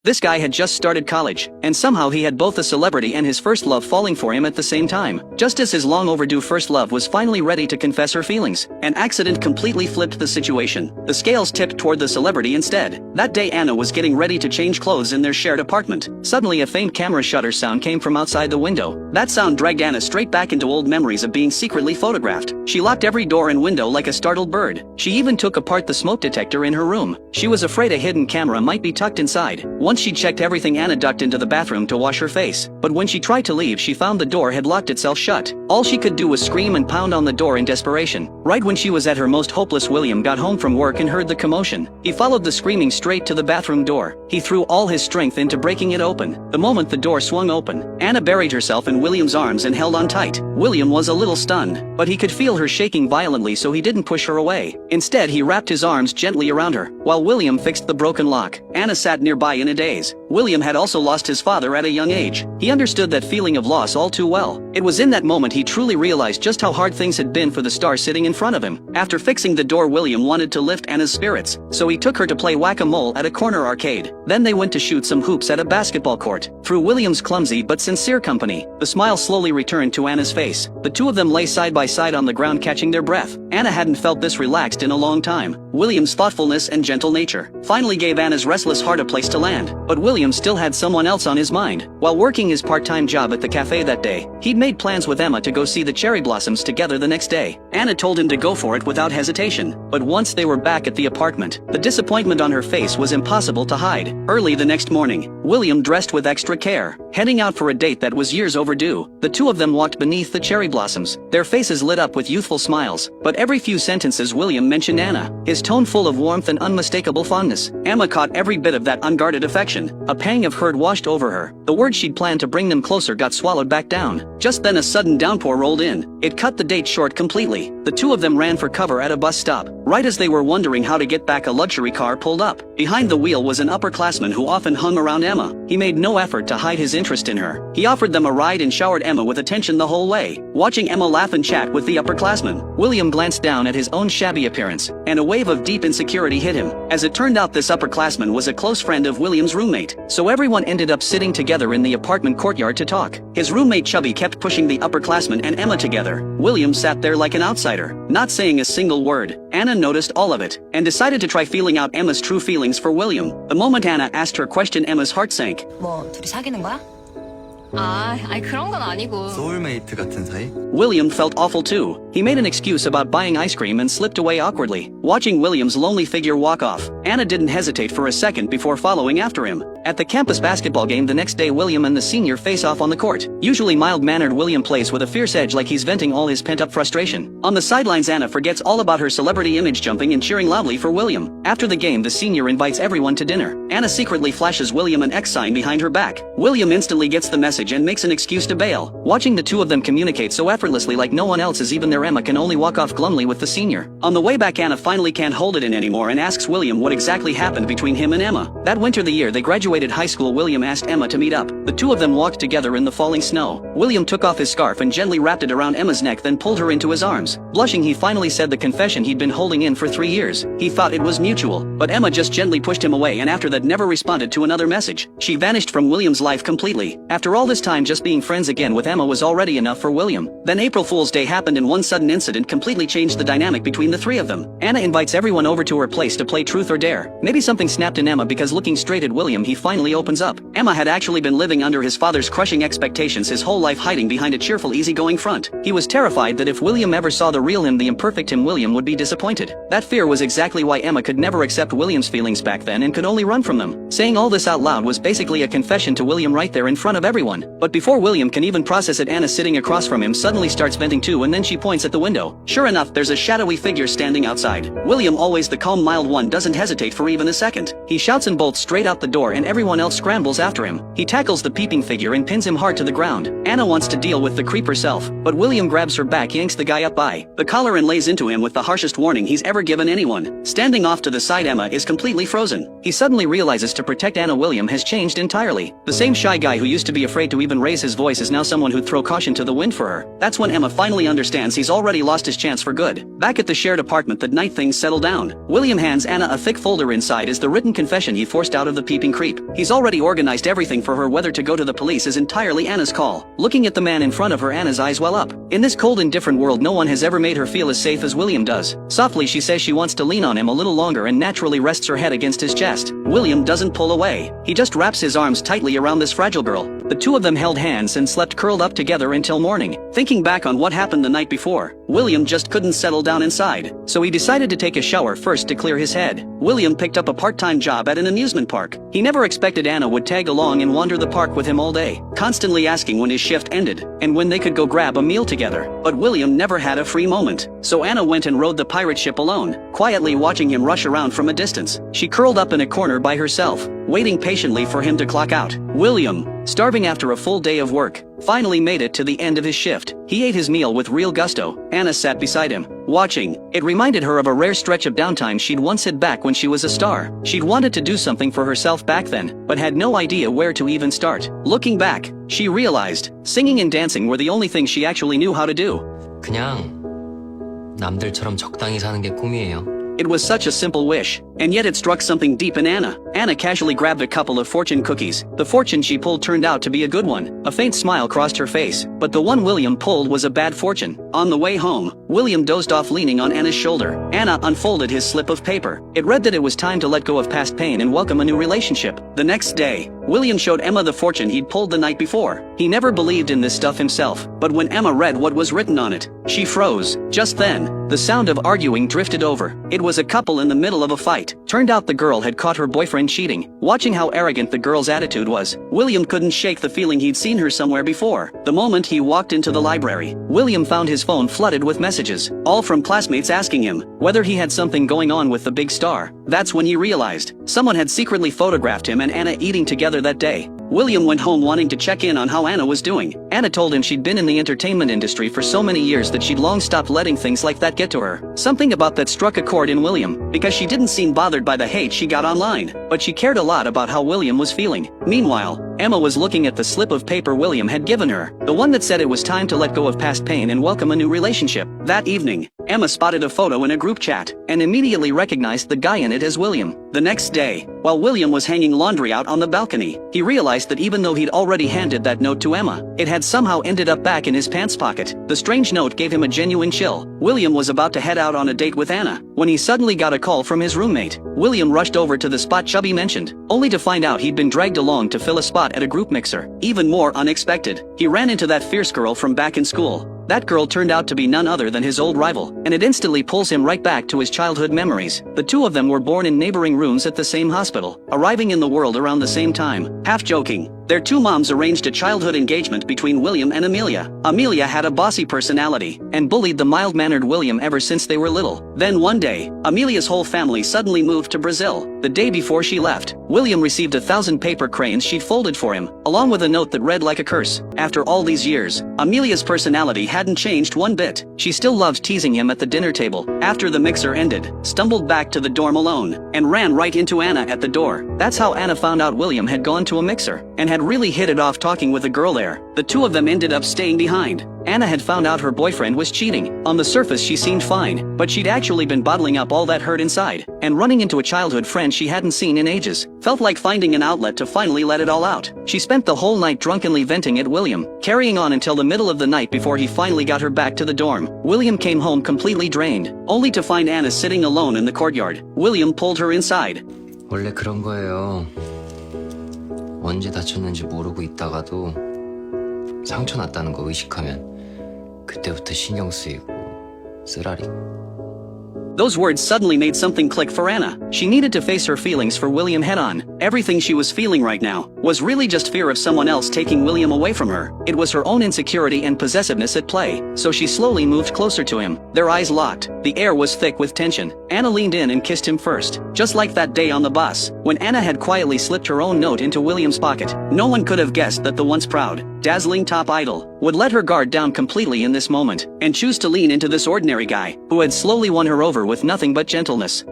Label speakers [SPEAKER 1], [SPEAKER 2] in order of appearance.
[SPEAKER 1] This guy had just started college, and somehow he had both a celebrity and his first love falling for him at the same time. Just as his long overdue first love was finally ready to confess her feelings, an accident completely flipped the situation. The scales tipped toward the celebrity instead. That day Anna was getting ready to change clothes in their shared apartment. Suddenly a faint camera shutter sound came from outside the window. That sound dragged Anna straight back into old memories of being secretly photographed. She locked every door and window like a startled bird. She even took apart the smoke detector in her room. She was afraid a hidden camera might be tucked inside. Once she checked everything, Anna ducked into the bathroom to wash her face. But when she tried to leave, she found the door had locked itself shut. All she could do was scream and pound on the door in desperation. Right when she was at her most hopeless, William got home from work and heard the commotion. He followed the screaming straight to the bathroom door. He threw all his strength into breaking it open. The moment the door swung open, Anna buried herself in William's arms and held on tight. William was a little stunned, but he could feel her shaking violently, so he didn't push her away. Instead, he wrapped his arms gently around her, while William fixed the broken lock. Anna sat nearby in a daze. William had also lost his father at a young age. He understood that feeling of loss all too well. It was in that moment he truly realized just how hard things had been for the star sitting in front of him. After fixing the door, William wanted to lift Anna's spirits, so he took her to play whack-a-mole at a corner arcade. Then they went to shoot some hoops at a basketball court. Through William's clumsy but sincere company, the smile slowly returned to Anna's face. The two of them lay side by side on the ground, catching their breath. Anna hadn't felt this relaxed in a long time. William's thoughtfulness and gentle nature finally gave Anna's restless heart a place to land. But William still had someone else on his mind. While working his part-time job at the cafe that day, he'd made plans with Emma to go see the cherry blossoms together the next day. Anna told him to go for it without hesitation. But once they were back at the apartment, the disappointment on her face was impossible to hide. Early the next morning, William dressed with extra care, heading out for a date that was years overdue. The two of them walked beneath the cherry blossoms, their faces lit up with youthful smiles. But every few sentences William mentioned Anna, his tone full of warmth and unmistakable fondness. Emma caught every bit of that unguarded affection. A pang of hurt washed over her. The words she'd planned to bring them closer got swallowed back down. Just then a sudden downpour rolled in. It cut the date short completely. The two of them ran for cover at a bus stop. Right as they were wondering how to get back, a luxury car pulled up. Behind the wheel was an upperclassman who often hung around Emma. He made no effort to hide his interest in her. He offered them a ride and showered Emma with attention the whole way. Watching Emma laugh and chat with the upperclassman, William glanced down at his own shabby appearance, and a wave of deep insecurity hit him. As it turned out, this upperclassman was a close friend of William's roommate, so everyone ended up sitting together in the apartment courtyard to talk. His roommate Chubby kept pushing the upperclassman and Emma together. William sat there like an outsider, not saying a single word. Anna noticed all of it, and decided to try feeling out Emma's true feelings for William. The moment Anna asked her question, Emma's heart sank.
[SPEAKER 2] 뭐 둘이 사귀는 거야? 아니 그런 건 아니고.
[SPEAKER 3] 소울메이트 같은 사이?
[SPEAKER 1] William felt awful too. He made an excuse about buying ice cream and slipped away awkwardly. Watching William's lonely figure walk off, Anna didn't hesitate for a second before following after him. At the campus basketball game the next day, William and the senior face off on the court. Usually mild-mannered, William plays with a fierce edge, like he's venting all his pent-up frustration. On the sidelines, Anna forgets all about her celebrity image, jumping and cheering loudly for William. After the game, the senior invites everyone to dinner. Anna secretly flashes William an X sign behind her back. William instantly gets the message and makes an excuse to bail. Watching the two of them communicate so effortlessly, like no one else is even there, Emma can only walk off glumly with the senior. On the way back, Anna finally can't hold it in anymore and asks William what exactly happened between him and Emma. That winter, the year they graduated high school, William asked Emma to meet up. The two of them walked together in the falling snow. William took off his scarf and gently wrapped it around Emma's neck, then pulled her into his arms. Blushing, he finally said the confession he'd been holding in for 3 years. He thought it was mutual, but Emma just gently pushed him away, and after that never responded to another message. She vanished from William's life completely. After all this time, just being friends again with Emma was already enough for William. Then April Fool's Day happened, and one sudden incident completely changed the dynamic between the three of them. Anna invites everyone over to her place to play truth or dare. Maybe something snapped in Emma, because looking straight at William, he finally opens up. Emma had actually been living under his father's crushing expectations his whole life, hiding behind a cheerful, easygoing front. He was terrified that if William ever saw the real him, the imperfect him, William would be disappointed. That fear was exactly why Emma could never accept William's feelings back then and could only run from them. Saying all this out loud was basically a confession to William right there in front of everyone. But before William can even process it, Anna, sitting across from him, suddenly starts venting too, and then she points at the window. Sure enough, there's a shadowy figure standing outside. William, always the calm, mild one, doesn't hesitate for even a second. He shouts and bolts straight out the door, and everyone else scrambles after him. He tackles the peeping figure and pins him hard to the ground. Anna wants to deal with the creep herself, but William grabs her back, yanks the guy up by the collar, and lays into him with the harshest warning he's ever given anyone. Standing off to the side, Emma is completely frozen. He suddenly realizes to protect Anna, William has changed entirely. The same shy guy who used to be afraid to even raise his voice is now someone who'd throw caution to the wind for her. That's when Emma finally understands he's already lost his chance for good. Back at the shared apartment that night, things settle down. William hands Anna a thick folder. Inside is the written confession he forced out of the peeping creep. relationship. He's already organized everything for her. Whether to go to the police is entirely Anna's call. Looking at the man in front of her, Anna's eyes well up. In this cold and different world, no one has ever made her feel as safe as William does. Softly she says she wants to lean on him a little longer and naturally rests her head against his chest. William doesn't pull away. He just wraps his arms tightly around this fragile girl. The two of them held hands and slept curled up together until morning. Thinking back on what happened the night before, William just couldn't settle down inside. So he decided to take a shower first to clear his head. William picked up a part-time job at an amusement park. He never expected Anna would tag along and wander the park with him all day, constantly asking when his shift ended and when they could go grab a meal together. But William never had a free moment. So Anna went and rode the pirate ship alone, quietly watching him rush around from a distance. She curled up in a corner by herself, waiting patiently for him to clock out. William, starving after a full day of work, finally made it to the end of his shift. He ate his meal with real gusto. Anna sat beside him, watching. It reminded her of a rare stretch of downtime she'd once had back when she was a star. She'd wanted to do something for herself back then, but had no idea where to even start. Looking back, she realized singing and dancing were the only things she actually knew how to do.
[SPEAKER 3] 그냥 남들처럼 적당히 사는 게 꿈이에요.
[SPEAKER 1] It was such a simple wish, and yet it struck something deep in Anna. Anna casually grabbed a couple of fortune cookies. The fortune she pulled turned out to be a good one. A faint smile crossed her face, but the one William pulled was a bad fortune. On the way home, William dozed off leaning on Anna's shoulder. Anna unfolded his slip of paper. It read that it was time to let go of past pain and welcome a new relationship. The next day, William showed Emma the fortune he'd pulled the night before. He never believed in this stuff himself, but when Emma read what was written on it, she froze. Just then, the sound of arguing drifted over. It was a couple in the middle of a fight. Turned out the girl had caught her boyfriend cheating. Watching how arrogant the girl's attitude was, William couldn't shake the feeling he'd seen her somewhere before. The moment he walked into the library, William found his phone flooded with messages, all from classmates asking him whether he had something going on with the big star. That's when he realized someone had secretly photographed him and Anna eating together that day. William went home wanting to check in on how Anna was doing. Anna told him she'd been in the entertainment industry for so many years that she'd long stopped letting things like that get to her. Something about that struck a chord in William, because she didn't seem bothered by the hate she got online, but she cared a lot about how William was feeling. Meanwhile, Emma was looking at the slip of paper William had given her, the one that said it was time to let go of past pain and welcome a new relationship. That evening, Emma spotted a photo in a group chat, and immediately recognized the guy in it as William. The next day, while William was hanging laundry out on the balcony, he realized that even though he'd already handed that note to Emma, it had somehow ended up back in his pants pocket. The strange note gave him a genuine chill. William was about to head out on a date with Anna, when he suddenly got a call from his roommate. William rushed over to the spot Chubby mentioned, only to find out he'd been dragged along to fill a spot at a group mixer. Even more unexpected, he ran into that fierce girl from back in school. That girl turned out to be none other than his old rival, and it instantly pulls him right back to his childhood memories. The two of them were born in neighboring rooms at the same hospital, arriving in the world around the same time. Half joking, their two moms arranged a childhood engagement between William and Amelia. Amelia had a bossy personality, and bullied the mild-mannered William ever since they were little. Then one day, Amelia's whole family suddenly moved to Brazil. The day before she left, William received 1,000 paper cranes she'd folded for him, along with a note that read like a curse. After all these years, Amelia's personality hadn't changed one bit. She still loved teasing him at the dinner table. After the mixer ended, stumbled back to the dorm alone, and ran right into Anna at the door. That's how Anna found out William had gone to a mixer, and had really hit it off talking with a girl there. The two of them ended up staying behind. Anna had found out her boyfriend was cheating. On the surface she seemed fine, but she'd actually been bottling up all that hurt inside, and running into a childhood friend she hadn't seen in ages. Felt like finding an outlet to finally let it all out. She spent the whole night drunkenly venting at William, carrying on until the middle of the night before he finally got her back to the dorm. William came home completely drained, only to find Anna sitting alone in the courtyard. William pulled her inside.
[SPEAKER 3] 원래 그런 거예요. 언제 다쳤는지 모르고 있다가도 상처 났다는 거 의식하면 그때부터 신경 쓰이고 쓰라리고.
[SPEAKER 1] Those words suddenly made something click for Anna. She needed to face her feelings for William head-on. Everything she was feeling right now was really just fear of someone else taking William away from her. It was her own insecurity and possessiveness at play, so she slowly moved closer to him. Their eyes locked. The air was thick with tension. Anna leaned in and kissed him first, just like that day on the bus, when Anna had quietly slipped her own note into William's pocket. No one could have guessed that the once proud, dazzling top idol would let her guard down completely in this moment, and choose to lean into this ordinary guy, who had slowly won her over with nothing but gentleness.